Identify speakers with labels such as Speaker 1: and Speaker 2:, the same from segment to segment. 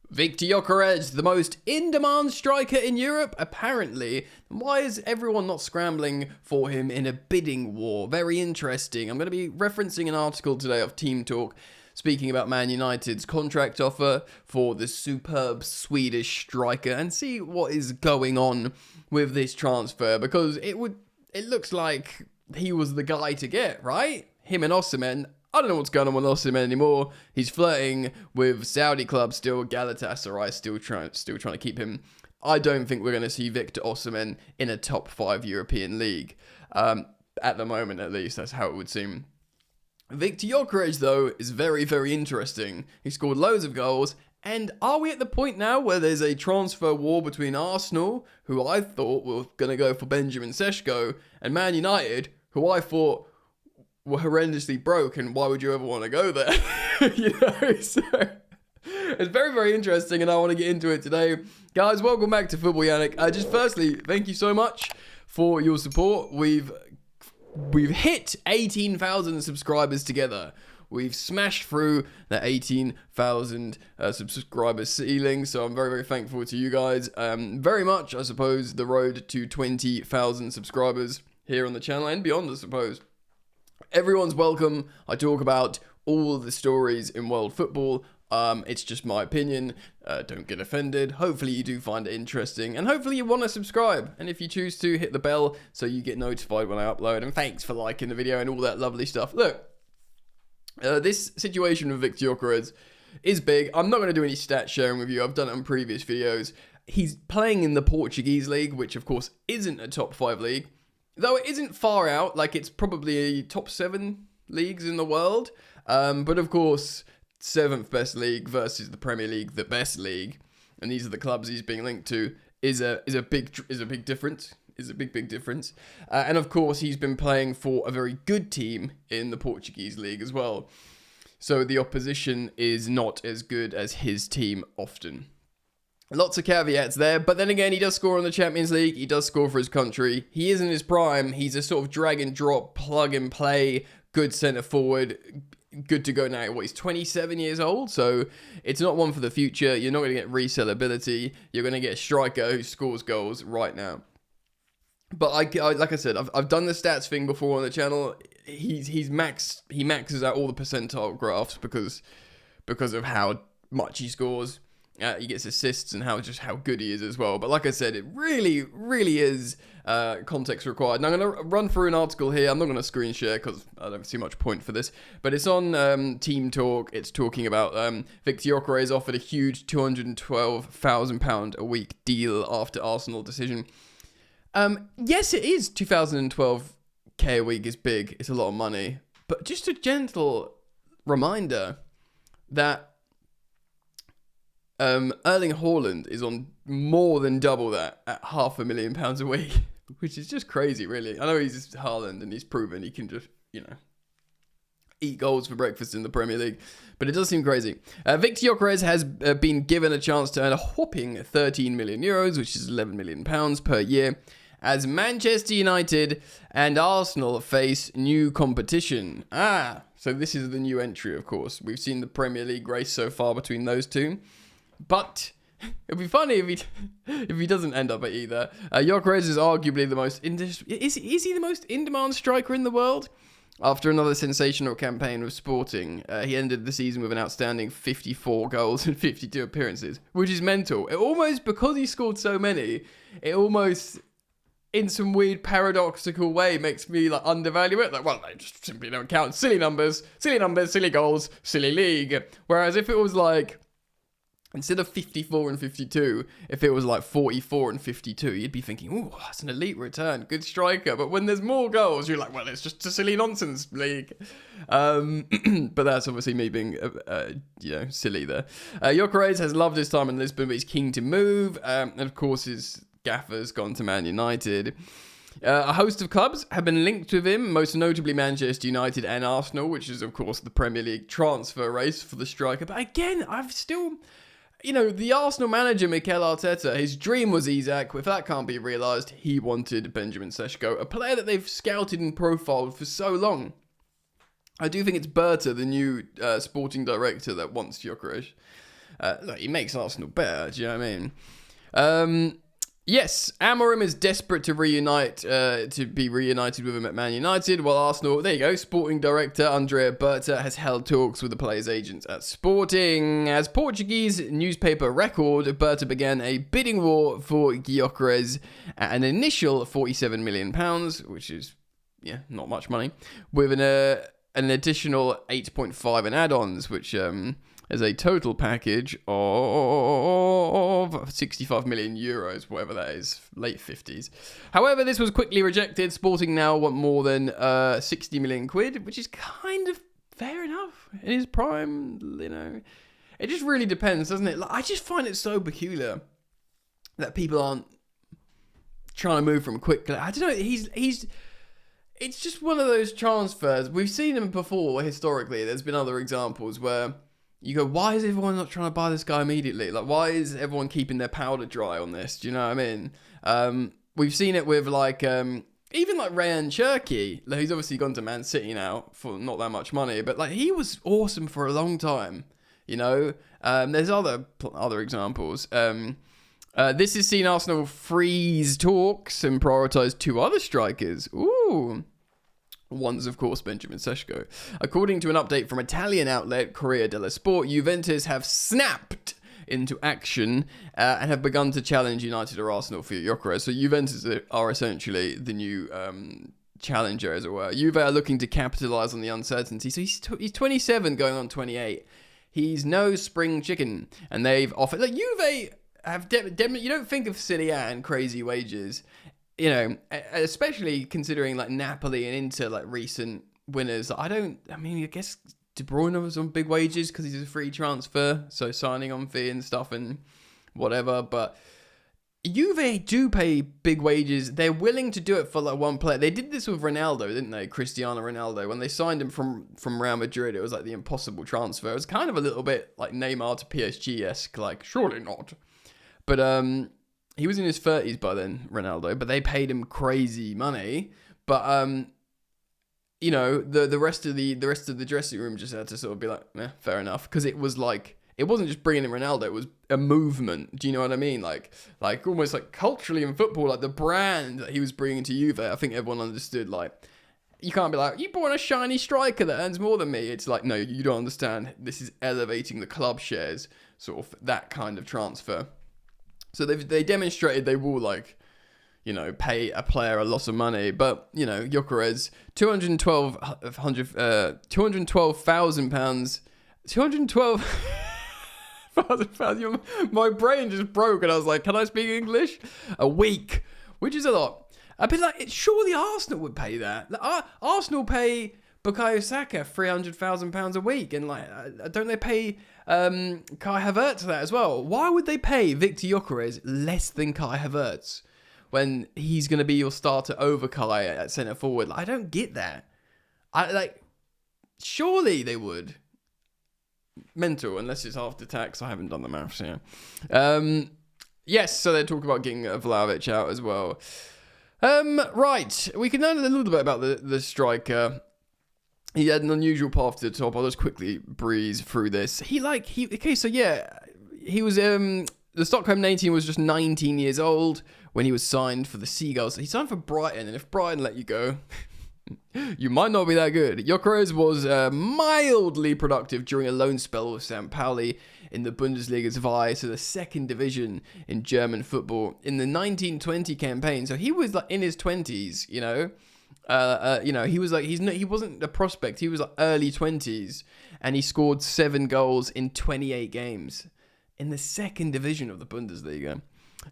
Speaker 1: Viktor Gyokeres, the most in-demand striker in Europe, apparently. Why is everyone not scrambling for him in a bidding war? Very interesting. I'm going to be referencing an article today of Team Talk speaking about Man United's contract offer for the superb Swedish striker and see what is going on with this transfer, because it looks like he was the guy to get, right? Him and Osimhen. I don't know what's going on with Osimhen anymore. He's flirting with Saudi clubs still. Galatasaray still trying to keep him. I don't think we're going to see Viktor Osimhen in a top 5 European league. At the moment, at least, that's how it would seem. Viktor Gyokeres, though, is very, very interesting. He scored loads of goals. And are we at the point now where there's a transfer war between Arsenal, who I thought were going to go for Benjamin Sesko, and Man United, who I thought were horrendously broke, and why would you ever want to go there? So it's very, very interesting, and I want to get into it today. Guys, welcome back to Football Yannick. Just firstly, thank you so much for your support. We've hit 18,000 subscribers together. We've smashed through the 18,000 subscribers ceiling, so I'm very, very thankful to you guys. Very much, I suppose, the road to 20,000 subscribers here on the channel and beyond, I suppose. Everyone's welcome. I talk about all the stories in world football. It's just my opinion. Don't get offended. Hopefully you do find it interesting, and hopefully you want to subscribe. And if you choose to, hit the bell so you get notified when I upload. And thanks for liking the video and all that lovely stuff. Look, this situation with Viktor Gyokeres is big. I'm not going to do any stat sharing with you. I've done it on previous videos. He's playing in the Portuguese league, which of course isn't a top 5 league. Though it isn't far out, like it's probably a top 7 leagues in the world. But of course, 7th best league versus the Premier League, the best league, and these are the clubs he's being linked to, is a big difference. Is a big difference. And of course, he's been playing for a very good team in the Portuguese league as well. So the opposition is not as good as his team often. Lots of caveats there, but then again, he does score in the Champions League. He does score for his country. He is in his prime. He's a sort of drag and drop, plug and play, good centre forward, good to go now. He's 27 years old, so it's not one for the future. You're not going to get resellability. You're going to get a striker who scores goals right now. But I like I said, I've done the stats thing before on the channel. He maxes out all the percentile graphs because of how much he scores. He gets assists and how good he is as well. But like I said, it really, really is context required. And I'm going to run through an article here. I'm not going to screen share because I don't see much point for this. But it's on Team Talk. It's talking about Viktor Gyokeres offered a huge £212,000 a week deal after Arsenal decision. Yes, it is. 2012k a week is big. It's a lot of money. But just a gentle reminder that Erling Haaland is on more than double that at £500,000 a week, which is just crazy, really. I know he's just Haaland and he's proven he can just, eat goals for breakfast in the Premier League, but it does seem crazy. Viktor Gyokeres has been given a chance to earn a whopping 13 million euros, which is 11 million pounds per year, as Manchester United and Arsenal face new competition. So this is the new entry, of course. We've seen the Premier League race so far between those two. But it'd be funny if he doesn't end up at either. Gyokeres is arguably the most is he the most in-demand striker in the world? After another sensational campaign with Sporting, he ended the season with an outstanding 54 goals and 52 appearances, which is mental. It almost, because he scored so many, it almost, in some weird paradoxical way, makes me undervalue it. Well, they just simply don't count. Silly numbers, silly goals, silly league. Whereas if it was instead of 54 and 52, if it was 44 and 52, you'd be thinking, ooh, that's an elite return, good striker. But when there's more goals, you're like, well, it's just a silly nonsense league. But that's obviously me being, silly there. Gyokeres has loved his time in Lisbon, but he's keen to move. And of course, his gaffer's gone to Man United. A host of clubs have been linked with him, most notably Manchester United and Arsenal, which is, of course, the Premier League transfer race for the striker. But again, I've still... the Arsenal manager, Mikel Arteta, his dream was Isak. If that can't be realised, he wanted Benjamin Sesko, a player that they've scouted and profiled for so long. I do think it's Berta, the new sporting director, that wants Gyokeres. Look, he makes Arsenal better. Do you know what I mean? Yes, Amorim is desperate to be reunited with him at Man United, while Arsenal, there you go, Sporting Director Andrea Berta has held talks with the players' agents at Sporting. As Portuguese newspaper Record, Berta began a bidding war for Gyokeres at an initial £47 million, which is, not much money, with an additional 8.5 in add-ons, which is a total package of 65 million euros, whatever that is, late 50s. However, this was quickly rejected. Sporting now want more than 60 million quid, which is kind of fair enough in his prime, It just really depends, doesn't it? Like, I just find it so peculiar that people aren't trying to move from quickly. I don't know, it's just one of those transfers. We've seen them before historically. There's been other examples where you go, why is everyone not trying to buy this guy immediately? Like, why is everyone keeping their powder dry on this? Do you know what I mean? We've seen it with, even like Ryan Cherky. Like, he's obviously gone to Man City now for not that much money, but, he was awesome for a long time, There's other examples. This has seen Arsenal freeze talks and prioritise two other strikers. Ooh. One's, of course, Benjamin Sesko. According to an update from Italian outlet Corriere dello Sport, Juventus have snapped into action and have begun to challenge United or Arsenal for Gyokeres. So Juventus are essentially the new challenger, as it were. Juve are looking to capitalise on the uncertainty. So he's 27 going on 28. He's no spring chicken. And they've offered... Juve have... you don't think of Serie A and crazy wages... especially considering Napoli and Inter recent winners. I guess De Bruyne was on big wages because he's a free transfer, so signing on fee and stuff and whatever. But Juve do pay big wages. They're willing to do it for one player. They did this with Ronaldo, didn't they? Cristiano Ronaldo. When they signed him from Real Madrid, it was the impossible transfer. It was kind of a little bit like Neymar to PSG-esque, surely not. But he was in his 30s by then, Ronaldo, but they paid him crazy money. But the rest of the dressing room just had to sort of be fair enough, because it was it wasn't just bringing in Ronaldo, it was a movement. Do you know what I mean? Almost culturally in football, the brand that he was bringing to Juve. I think everyone understood you can't be you bought a shiny striker that earns more than me. It's no, you don't understand. This is elevating the club shares, sort of that kind of transfer. So they demonstrated they will pay a player a lot of money, but Gyokeres, £212,000, £212,000. My brain just broke, and I was like, can I speak English? A week, which is a lot. I'd be surely Arsenal would pay that. Arsenal pay Bukayo Saka £300,000 a week, and don't they pay Kai Havertz that as well? Why would they pay Viktor Gyokeres less than Kai Havertz when he's going to be your starter over Kai at centre forward? I don't get that. Surely they would. Mental, unless it's after tax. I haven't done the maths here. Yes, so they talk about getting Vlahovic out as well. Right, we can learn a little bit about the striker. He had an unusual path to the top. I'll just quickly breeze through this. He was, the Stockholm 18 was just 19 years old when he was signed for the Seagulls. He signed for Brighton, and if Brighton let you go, you might not be that good. Gyokeres was mildly productive during a loan spell with St. Pauli in the Bundesliga's vie, so the second division in German football in the 1920 campaign. So he was in his 20s, he was he wasn't a prospect. He was early 20s, and he scored 7 goals in 28 games in the second division of the Bundesliga.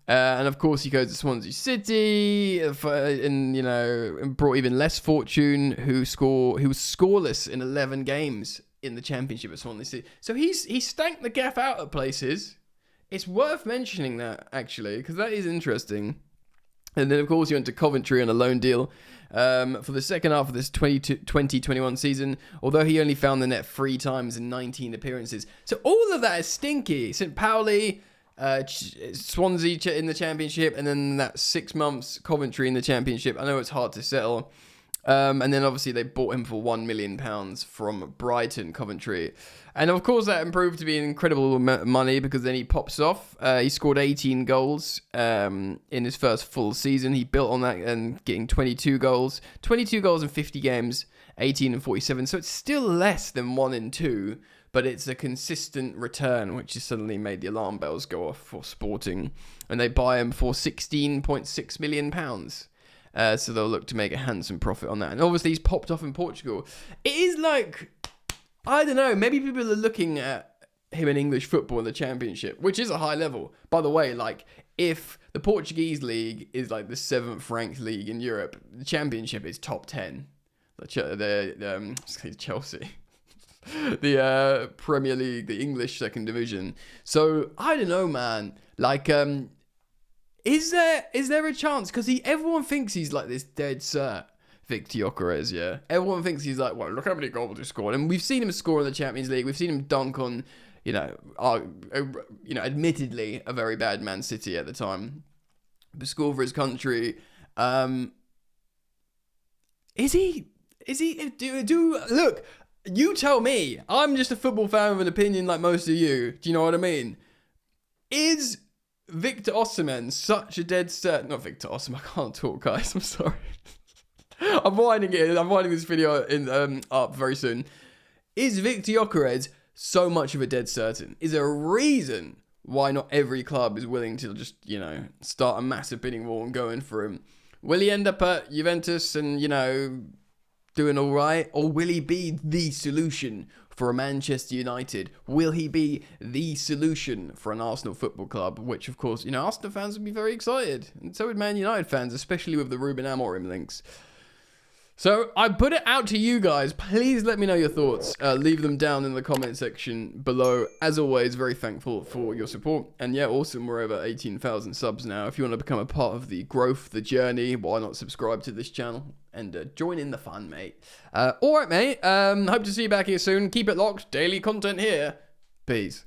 Speaker 1: And of course, he goes to Swansea City, and brought even less fortune. Who was scoreless in 11 games in the Championship at Swansea City. So he stanked the gaff out at places. It's worth mentioning that, actually, because that is interesting. And then, of course, he went to Coventry on a loan deal for the second half of this 2021 season, although he only found the net 3 times in 19 appearances. So all of that is stinky. St. Pauli, Swansea in the Championship, and then that 6 months Coventry in the Championship. I know it's hard to settle. And then obviously they bought him for £1 million from Brighton, Coventry. And of course that improved to be incredible money because then he pops off. He scored 18 goals in his first full season. He built on that and getting 22 goals. 22 goals in 50 games, 18 and 47. So it's still less than 1 in 2, but it's a consistent return, which has suddenly made the alarm bells go off for Sporting. And they buy him for £16.6 million. So they'll look to make a handsome profit on that. And obviously he's popped off in Portugal. It is like, I don't know, maybe people are looking at him in English football in the Championship, which is a high level. By the way, like, if the Portuguese league is like the 7th ranked league in Europe, the Championship is top 10. Chelsea. The Premier League, the English second division. So, I don't know, man. Like, is there a chance? Because everyone thinks he's like this dead cert, Viktor Gyokeres, yeah. Everyone thinks he's like, well, look how many goals he scored. And we've seen him score in the Champions League. We've seen him dunk on, admittedly a very bad Man City at the time. But score for his country. Is he? Look, you tell me. I'm just a football fan with an opinion like most of you. Do you know what I mean? Is Victor Osimhen such a dead cert? Not Victor Osimhen. I can't talk, guys. I'm sorry. I'm winding this video up very soon. Is Viktor Gyokeres so much of a dead certain? Is there a reason why not every club is willing to just, start a massive bidding war and go in for him? Will he end up at Juventus and, doing all right? Or will he be the solution for a Manchester United? Will he be the solution for an Arsenal Football Club? Which, of course, Arsenal fans would be very excited. And so would Man United fans, especially with the Ruben Amorim links. So I put it out to you guys. Please let me know your thoughts. Leave them down in the comment section below. As always, very thankful for your support. And yeah, awesome. We're over 18,000 subs now. If you want to become a part of the growth, the journey, why not subscribe to this channel and join in the fun, mate. All right, mate. Hope to see you back here soon. Keep it locked. Daily content here. Peace.